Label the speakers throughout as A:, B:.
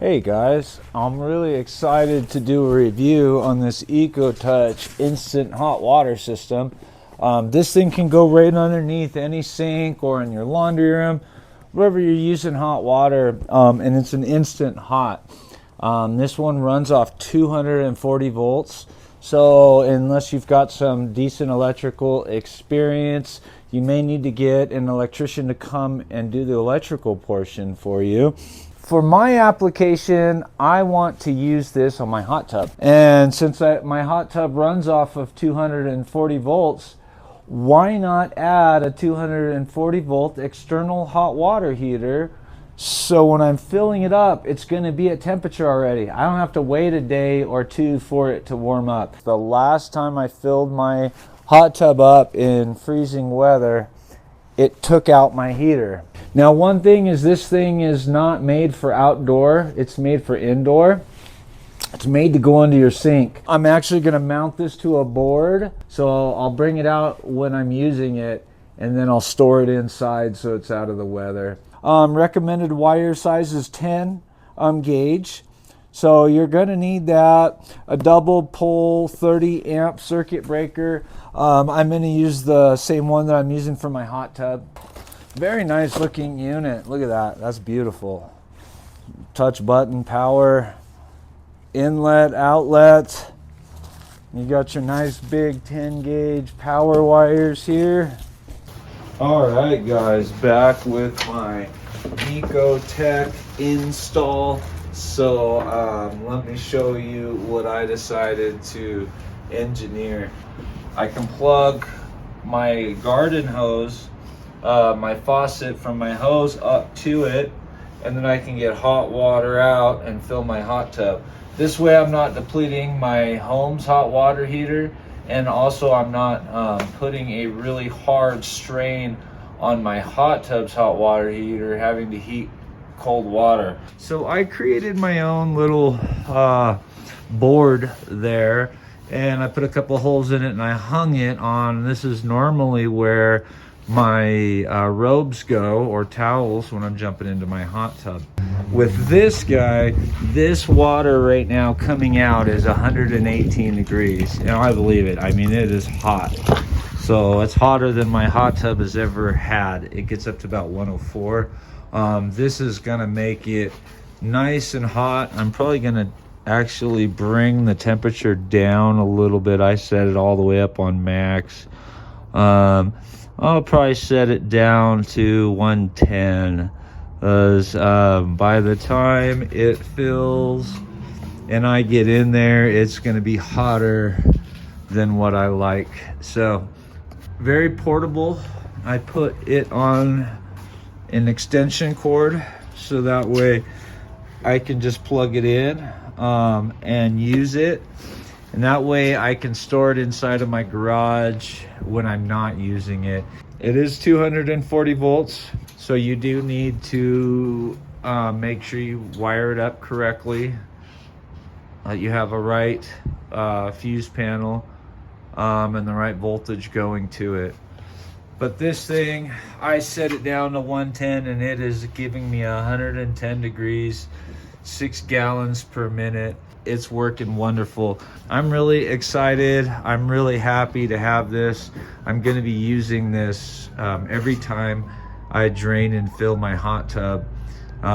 A: Hey guys, I'm really excited to do a review on this EcoTouch instant hot water system. This thing can go right underneath any sink or in your laundry room, wherever you're using hot water, and it's an instant hot. This one runs off 240 volts, so unless you've got some decent electrical experience, you may need to get an electrician to come and do the electrical portion for you. For my application, I want to use this on my hot tub. And since my hot tub runs off of 240 volts, why not add a 240 volt external hot water heater? So when I'm filling it up, it's going to be at temperature already. I don't have to wait a day or two for it to warm up. The last time I filled my hot tub up in freezing weather, it took out my heater. Now, one thing is, this thing is not made for outdoor, it's made for indoor. It's made to go into your sink. I'm actually going to mount this to a board, so I'll bring it out when I'm using it, and then I'll store it inside so it's out of the weather. Recommended wire size is 10 gauge. So you're going to need that, a double pole 30 amp circuit breaker. I'm going to use the same one that I'm using for my hot tub. Very nice looking unit. Look at that. That's beautiful. Touch button power, inlet, outlet. You got your nice big 10 gauge power wires here. All right, guys, back with my EcoTech install. So let me show you what I decided to engineer. I can plug my garden hose, my faucet from my hose up to it, and then I can get hot water out and fill my hot tub. This way I'm not depleting my home's hot water heater, and also I'm not putting a really hard strain on my hot tub's hot water heater, having to heat cold water. So I created my own little board there, and I put a couple holes in it and I hung it on. This is normally where my robes go, or towels, when I'm jumping into my hot tub. With this guy, this water right now coming out is 118 degrees, and I believe it. I mean, it is hot. So it's hotter than my hot tub has ever had. It gets up to about 104. This is gonna make it nice and hot. I'm probably gonna actually bring the temperature down a little bit. I set it all the way up on max. I'll probably set it down to 110, because by the time it fills and I get in there, it's gonna be hotter than what I like. So very portable. I put it on an extension cord, so that way I can just plug it in and use it, and that way I can store it inside of my garage when I'm not using it. It is 240 volts, so you do need to make sure you wire it up correctly. You have a right fuse panel and the right voltage going to it. But this thing, I set it down to 110, and it is giving me 110 degrees, 6 gallons per minute. It's working wonderful. I'm really excited. I'm really happy to have this. I'm going to be using this every time I drain and fill my hot tub,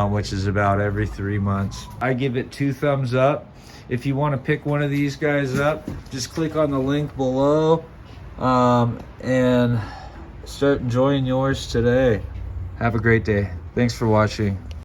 A: which is about every 3 months. I give it 2 thumbs up. If you want to pick one of these guys up, just click on the link below and start enjoying yours today. Have a great day. Thanks for watching.